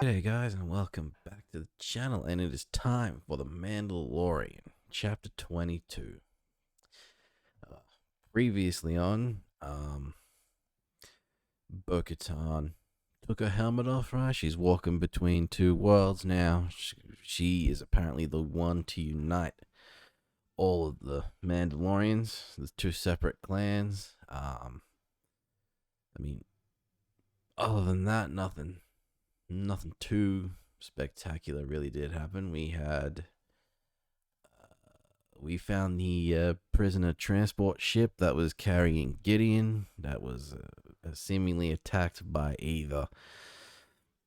Hey guys, and welcome back to the channel, and it is time for The Mandalorian, Chapter 22. Previously on, Bo-Katan took her helmet off, right? She's walking between two worlds now. She is apparently the one to unite all of the Mandalorians, the two separate clans. Other than that, nothing too spectacular really did happen. We found the prisoner transport ship that was carrying Gideon, that was seemingly attacked by either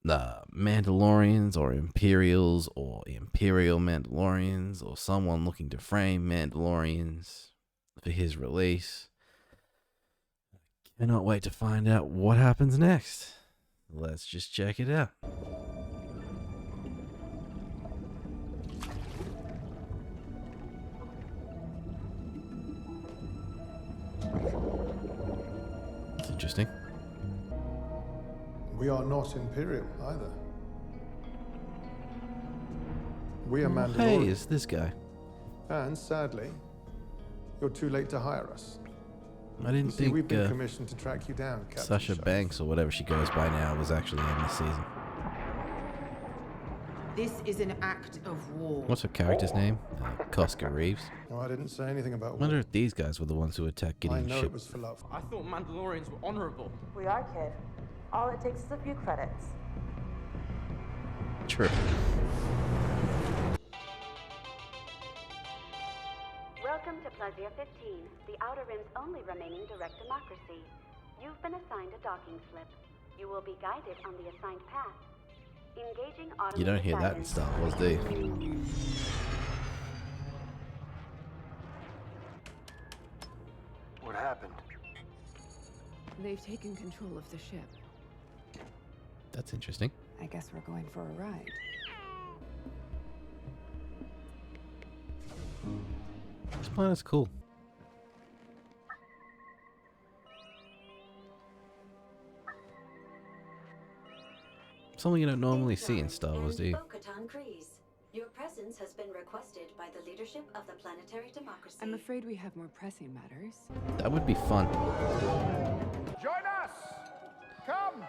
the Mandalorians or Imperials or Imperial Mandalorians or someone looking to frame Mandalorians for his release. Cannot wait to find out what happens next. Let's just check it out. It's interesting. We are not Imperial either. We are Mandalorian. Hey, it's this guy. And sadly, you're too late to hire us. I didn't think we've been commissioned to track you down, Captain Sasha Sharp. Banks, or whatever she goes by now, was actually in this season. This is an act of war. What's her character's name? Koska Reeves. No, I didn't say anything about I wonder if these guys were the ones who attacked I Gideon's know ship. it was for love. I thought Mandalorians were honorable. We are, kid. All it takes is a few credits. True. Welcome to Plaisir 15, the Outer Rim's only remaining direct democracy. You've been assigned a docking slip. You will be guided on the assigned path. Engaging automated You don't hear that in guidance. Star Wars, do you? What happened? They've taken control of the ship. That's interesting. I guess we're going for a ride. This planet's cool. Something you don't normally see in Star Wars, do you? Bo-Katan Kryze. Your presence has been requested by the leadership of the planetary democracy. I'm afraid we have more pressing matters. That would be fun. Join us! Come!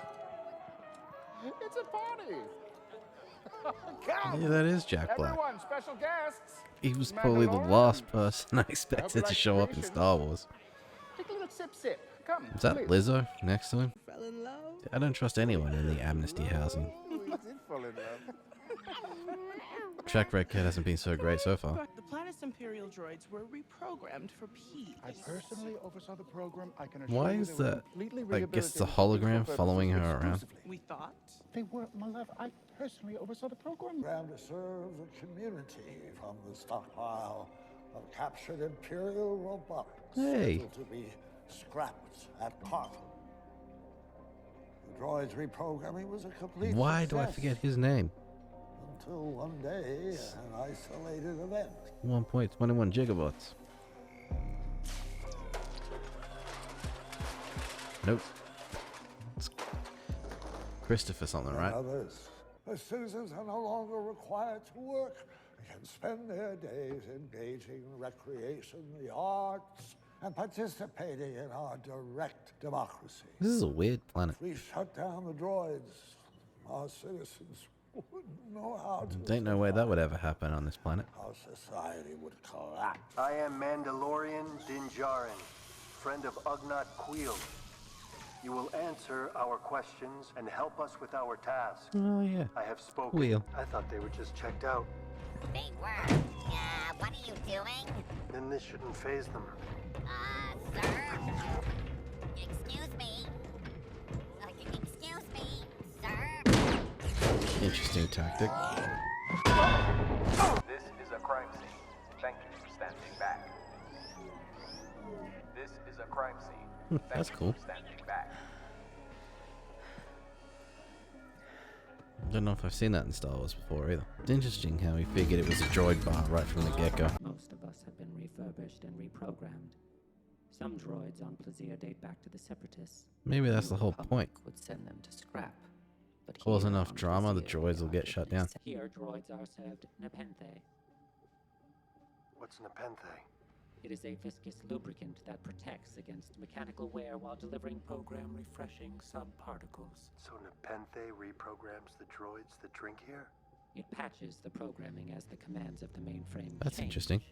It's a party! Come! Yeah, that is Jack Black. Everyone, special guests! He was probably the last person I expected to show up in Star Wars. Take a little sip. Come. Is that please. Lizzo next to him? Fell in love? I don't trust anyone in the amnesty housing. Oh, he did fall in love. Track record hasn't been so great so far. The planet's Imperial droids were reprogrammed for peace. I personally oversaw the program. I can assure Why you is they were that? completely I guess it's a rehabilitated hologram for following purposes her around. exclusively. We thought. They were, my love. I personally oversaw the program. To serve the community from the stockpile of captured Imperial robots Hey. scheduled to be scrapped at Parton. The droid's reprogramming was a complete Why do I success forget his name? until one day an isolated event. 1.21 gigabytes. Nope. It's Christopher something, right? Others, the citizens are no longer required to work. They can spend their days engaging in recreation, the arts, and participating in our direct democracy. This is a weird planet. If we shut down the droids, our citizens wouldn't know how to. Don't know where that would ever happen on this planet. Our society would collapse. I am Mandalorian Din Djarin, friend of Ugnaught Kuiil. You will answer our questions and help us with our task. Oh yeah. I have spoken. Kuiil. I thought they were just checked out. Big word. What are you doing? Then this shouldn't faze them. Sir? Excuse me. Excuse me, sir. Interesting tactic. This is a crime scene. Thank you for standing back. This is a crime scene. Thank That's you cool. for standing back. Don't know if I've seen that in Star Wars before either. It's interesting how he figured it was a droid bar right from the get-go. Most of us have been refurbished and reprogrammed. Some droids on Plaisir date back to the Separatists. Maybe that's the whole public point. Would send them to scrap. But cause here enough on drama, the Thesea, droids we will are get shut down. Here, droids are served nepenthe. What's nepenthe? It is a viscous lubricant that protects against mechanical wear while delivering program-refreshing subparticles. So nepenthe reprograms the droids that drink here? It patches the programming as the commands of the mainframe That's change. interesting.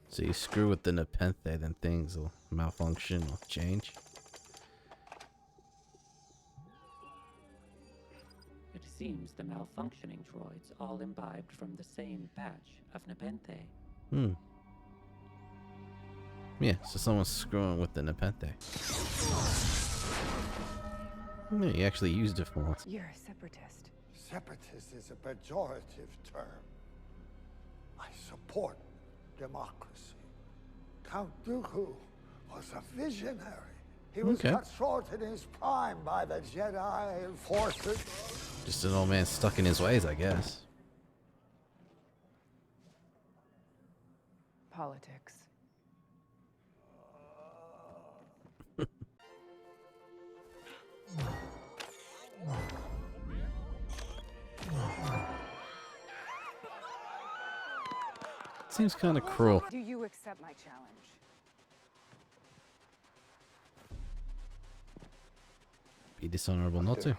So you screw with the nepenthe, then things will malfunction or change. It seems the malfunctioning droids all imbibed from the same batch of nepenthe. Hmm. Yeah, so someone's screwing with the nepenthe. Yeah, you actually used it for once. You're a separatist. Separatist is a pejorative term. I support democracy. Count Dooku was a visionary. He was cut short in his prime by the Jedi forces. Just an old man stuck in his ways, I guess. Politics. Seems kind of cruel. Do you accept my challenge? Be dishonorable not to.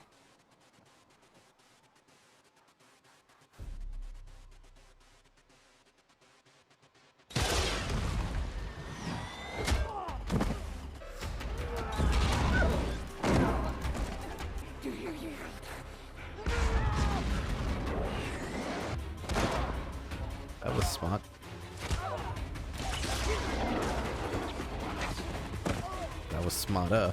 That was smart. That was smarter.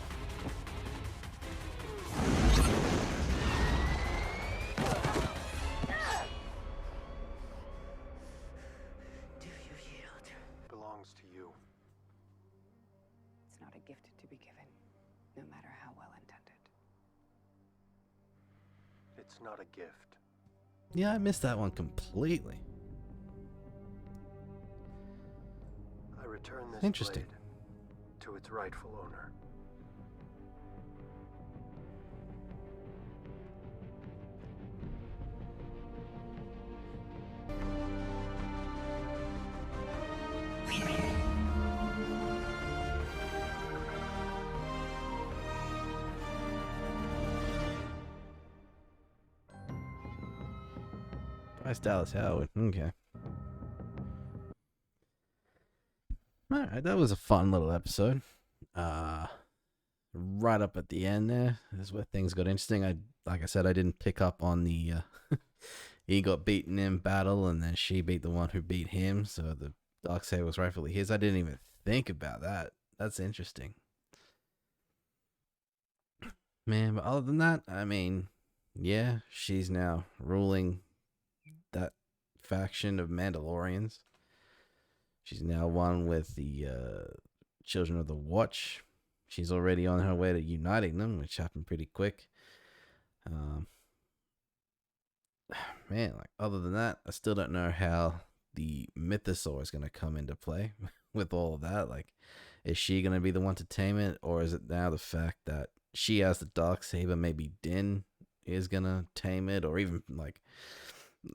Do you yield? Belongs to you. It's not a gift to be given, no matter how well intended. It's not a gift. Yeah, I missed that one completely. I return this Interesting. blade to its rightful owner. Bryce Dallas Howard. Okay. Alright, that was a fun little episode. Right up at the end there is where things got interesting. Like I said, I didn't pick up on the he got beaten in battle and then she beat the one who beat him, so the Darksaber was rightfully his. I didn't even think about that. That's interesting. Man, but other than that, I mean, yeah, she's now ruling that faction of Mandalorians. She's now one with the Children of the Watch. She's already on her way to uniting them, which happened pretty quick. Man, like other than that, I still don't know how the Mythosaur is going to come into play with all of that. Like, is she going to be the one to tame it, or is it now the fact that she has the Darksaber, maybe Din is going to tame it, or even like,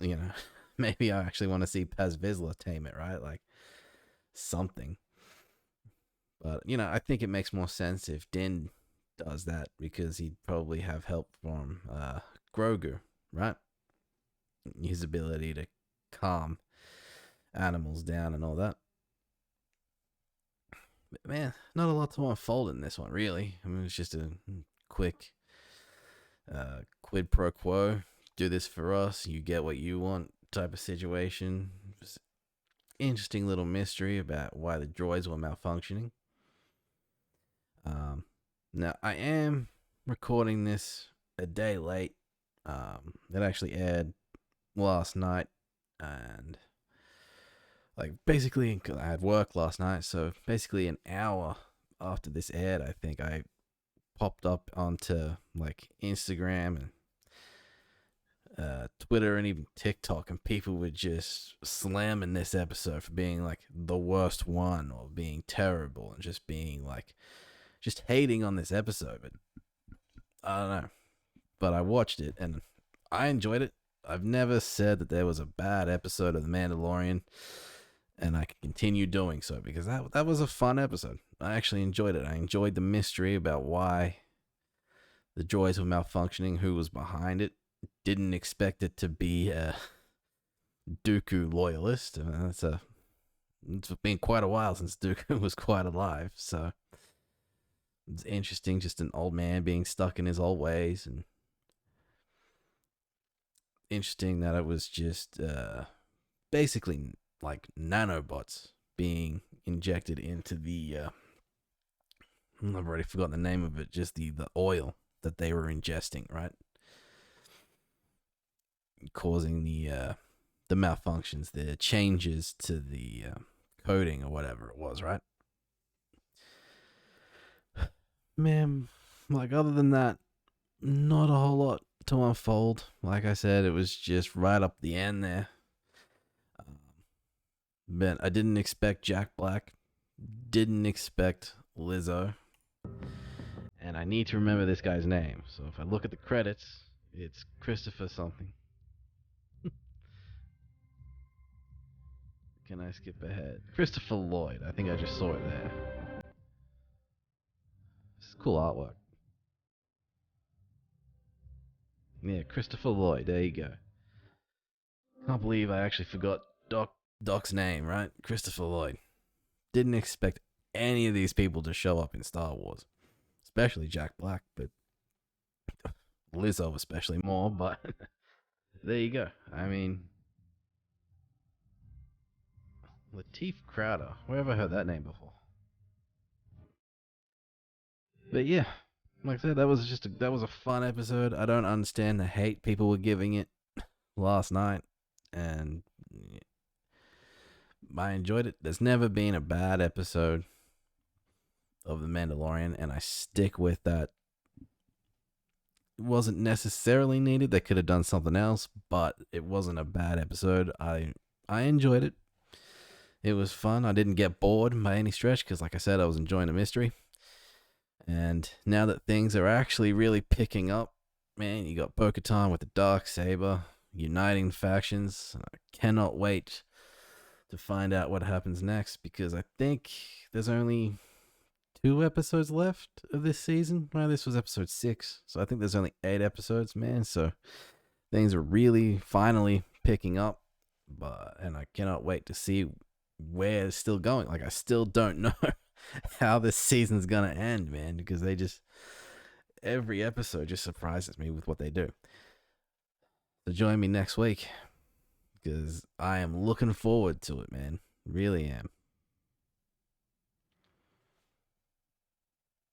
you know, maybe I actually want to see Paz Vizsla tame it, right? Like something. But, you know, I think it makes more sense if Din does that, because he'd probably have help from Grogu, right? His ability to calm animals down and all that. But man, not a lot to unfold in this one, really. I mean, it's just a quick quid pro quo. Do this for us, you get what you want type of situation. Just interesting little mystery about why the droids were malfunctioning. Now, I am recording this a day late. It actually aired last night, and like basically I had work last night, so basically an hour after this aired, I think I popped up onto like Instagram and Twitter and even TikTok, and people were just slamming this episode for being like the worst one, or being terrible, and just being like just hating on this episode. But I don't know. but I watched it and I enjoyed it. I've never said that there was a bad episode of The Mandalorian, and I can continue doing so because that was a fun episode. I actually enjoyed it. I enjoyed the mystery about why the droids were malfunctioning, who was behind it. Didn't expect it to be a Dooku loyalist. I mean, it's been quite a while since Dooku was quite alive, so it's interesting, just an old man being stuck in his old ways, and interesting that it was just basically like nanobots being injected into the I've already forgotten the name of it, just the oil that they were ingesting, right? Causing the malfunctions, the changes to the coding or whatever it was, right? Man, like other than that, not a whole lot to unfold. Like I said, it was just right up the end there. But I didn't expect Jack Black. Didn't expect Lizzo. And I need to remember this guy's name. So if I look at the credits, it's Christopher something. Can I skip ahead? Christopher Lloyd. I think I just saw it there. It's cool artwork. Yeah, Christopher Lloyd. There you go. Can't believe I actually forgot Doc's name, right? Christopher Lloyd. Didn't expect any of these people to show up in Star Wars. Especially Jack Black, but Lizzo especially more, but there you go. I mean, Lateef Crowder. Where have I heard that name before? But yeah, like I said, that was a fun episode. I don't understand the hate people were giving it last night, and I enjoyed it. There's never been a bad episode of The Mandalorian, and I stick with that. It wasn't necessarily needed. They could have done something else, but it wasn't a bad episode. I enjoyed it. It was fun. I didn't get bored by any stretch because, like I said, I was enjoying the mystery. And now that things are actually really picking up, man, you got Bo-Katan with the Darksaber, uniting factions. I cannot wait to find out what happens next because I think there's only 2 episodes left of this season. Well, this was episode 6, so I think there's only 8 episodes, man. So things are really finally picking up, and I cannot wait to see where it's still going. Like, I still don't know how this season's gonna end, man, because every episode just surprises me with what they do. So join me next week because I am looking forward to it, man. Really am.